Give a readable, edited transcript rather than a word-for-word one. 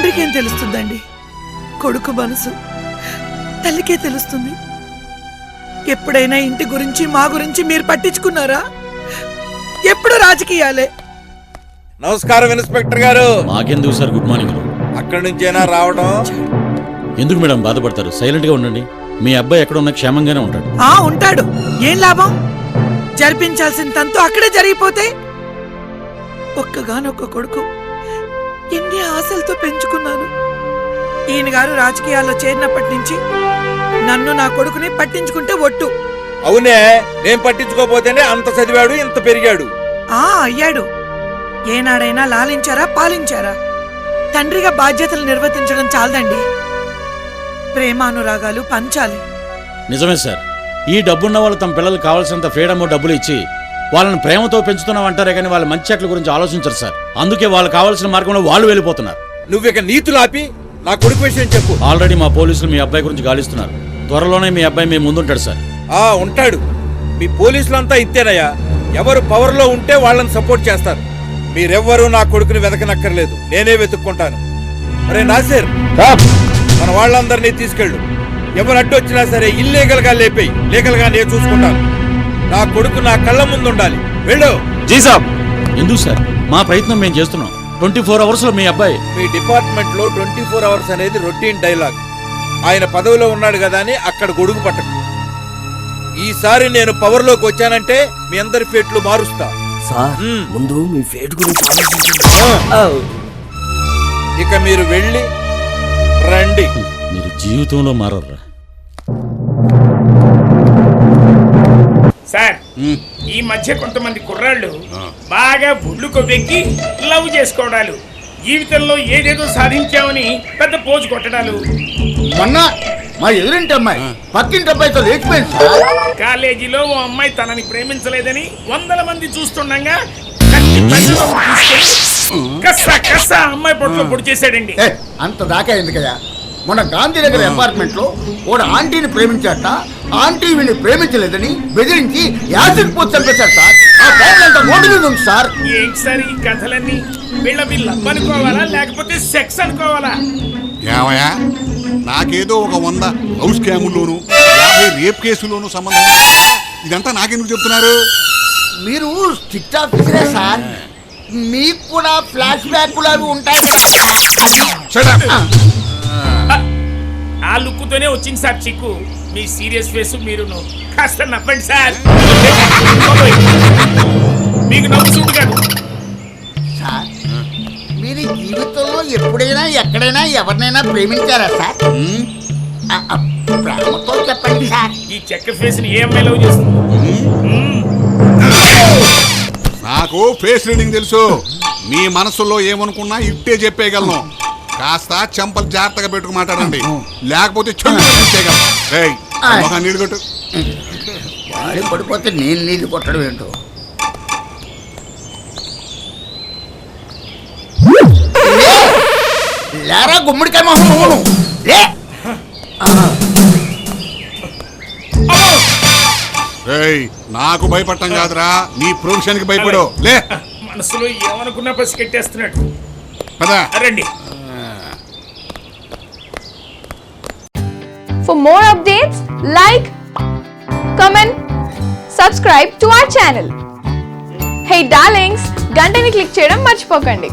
తండ్రికేం తెలుస్తుందండి? కొడుకు మనసు తల్లికే తెలుస్తుంది. ఎప్పుడైనా ఇంటి గురించి మా గురించి మీరు పట్టించుకున్నారా? ఎప్పుడు రాజకీయాలే. నమస్కారం ఇన్స్పెక్టర్ గారు. మాకెందుకు సార్ గుడ్ మార్నింగ్. అక్కడి నుంచేనా రావడం? ఎందుకు మేడం బాధపడతారు? సైలెంట్ గా ఉండండి. మీ అబ్బాయి ఎక్కడ ఉన్నా క్షేమంగానే ఉంటాడు. ఉంటాడు. ఏం లాభం? జరిపించాల్సిన తంతు అక్కడే జరిగిపోతే. ఒక్కగానొక్క కొడుకు, ఎన్ని ఆశలతో పెంచుకున్నాను. ఈయన గారు రాజకీయాల్లో చేరినప్పటి నుంచి నన్ను నా కొడుకుని పట్టించుకుంటే ఒట్టు. అవునే, నేను పట్టించుకోపోతేనే అంత చదివాడు, ఇంత పెరిగాడు. అయ్యాడు. ఏనాడైనా లాలించారా, పాలించారా? తండ్రిగా బాధ్యతలు నిర్వర్తించడం చాలదండి, ప్రేమానురాగాలు పంచాలి. నిజమే సార్. ఈ డబ్బున్న వాళ్ళు తమ పిల్లలకు కావాల్సినంత ఫ్రీడమ్ డబ్బులు ఇచ్చి వాళ్ళని ప్రేమతో పెంచుతున్నాం అంటారే కానీ వాళ్ళ మంచి చెట్ల గురించి ఆలోచించరు సార్. అందుకే వాళ్ళు కావాల్సిన మార్గంలో వాళ్ళు వెళ్ళిపోతున్నారు. నువ్వు ఇక నీతులు ఆపి నా కొడుకు విషయం చెప్పు. ఆల్రెడీ మా పోలీసులు మీ అబ్బాయి గురించి గాలిస్తున్నారు. త్వరలోనే మీ అబ్బాయి మీ ముందుంటాడు సార్. ఉంటాడు. మీ పోలీసులంతా ఇంతేనయ్యా. ఎవరు పవర్ లో ఉంటే వాళ్ళని సపోర్ట్ చేస్తారు. మీరెవ్వరూ నా కొడుకుని వెతకనక్కర్లేదు, నేనే వెతుక్కుంటాను. అరే నాసిర్, మన వాళ్ళందరినీ తీసుకెళ్ళు. ఎవరు అడ్డొచ్చినా సరే ఇల్లీగల్ గా లేపేయి. లీగల్ గా నేను చూసుకుంటాను. నా కొడుకు నా కళ్ళ ముందు ఉండాలి. వెళ్ళు. జీ సాబ్. ఎందుకు సార్? మా ప్రయత్నం మేము చేస్తున్నాం. 24 hours లో మీ అబ్బాయి. మీ డిపార్ట్మెంట్ లో 24 hours అనేది రొటీన్ డైలాగ్. ఆయన పదవిలో ఉన్నాడు కదా అని అక్కడ గొడుగు పట్టకు. ఈసారి నేను పవర్ లోకి వచ్చానంటే మీ అందరి ఫేట్లు మారుస్తా. ముందు మీ ఫేట్ గురించి ఇక మీరు వెళ్ళి రండి. మీరు జీవితంలో మారర్రా సార్. ఈ మధ్య కొంతమంది కుర్రాళ్ళు బాగా బుడ్లు కొవ్వెక్కి లవ్ చేసుకోవడాలు, జీవితంలో ఏదేదో సాధించామని పెద్ద పోజు కొట్టడాలు. మొన్న మా ఎదురింటి అమ్మాయి పక్కింటి అబ్బాయితో లేచిపోయింది. కాలేజీలో ఓ అమ్మాయి తనని ప్రేమించలేదని 100 మంది చూస్తుండగా కస్సా అమ్మాయి పొట్టులో పొడి చేశాడండి. అంత దాకా ఎందుకయ్యా? మన గాంధీ దగ్గర అపార్ట్మెంట్ లో ఓడ ఆంటీని ప్రేమించాట. ఆంటీ వీడిని ప్రేమించలేదని బెదిరించి యాసిడ్ పోసి చంపేశాడు సార్. ఆ ఫ్యామిలీ అంతా రోడ్డు మీద ఉంది సార్. ఏంటి సార్ ఈ కథలన్నీ? వీళ్ళ లవ్ అనుకోవాలా లేకపోతే సెక్స్ అనుకోవాలా? ఏమయ్యా, నాకేదో ఒక 100 లవ్ స్కాముల్లోను 50 రేప్ కేసుల్లోనూ సంబంధం. ఇదంతా నాకెందుకు చెప్తున్నారు? మీరు స్ట్రిక్ట్ ఆఫీసరే సార్. మీకు కూడా ఫ్లాష్ బ్యాక్ అవి ఉంటాయి కదా. ఆ లుక్కుతోనే వచ్చింది సార్ చిక్కు. మీ సీరియస్ ఫేస్ మీరును కాస్త నవ్వండి సార్. మీకు నవ్వుతుంది కాదు సార్. మీరు జీవితంలో ఎప్పుడైనా ఎక్కడైనా ఎవరినైనా ప్రేమించారా సార్? ప్రేమతో చెప్పండి సార్. ఈ చెక్క ఫేస్ ని ఏ అమ్మాయి లవ్ చేస్తుంది? నాకు ఫేస్ రీడింగ్ తెలుసు. మీ మనసులో ఏమనుకున్నా ఇట్టే చెప్పేయగలను. కాస్త చెంపలు జాగ్రత్తగా పెట్టుకు మాట్లాడండి, లేకపోతే నీళ్ళు కొట్టు. వాడి పడిపోతే నేను నీళ్ళు కొట్టడం ఏంటో. లేరా గుమ్మడికాయ మొహం. నాకు భయపడటం కాదురా, నీ ప్రొఫెషన్ కి భయపడు. లే, మనసులో ఏమనుకున్నా పసి కట్టేస్తున్నాడు. రండి. For more updates, like, comment, subscribe to our channel. Hey darlings, గంటని click చేయడం మర్చిపోకండి.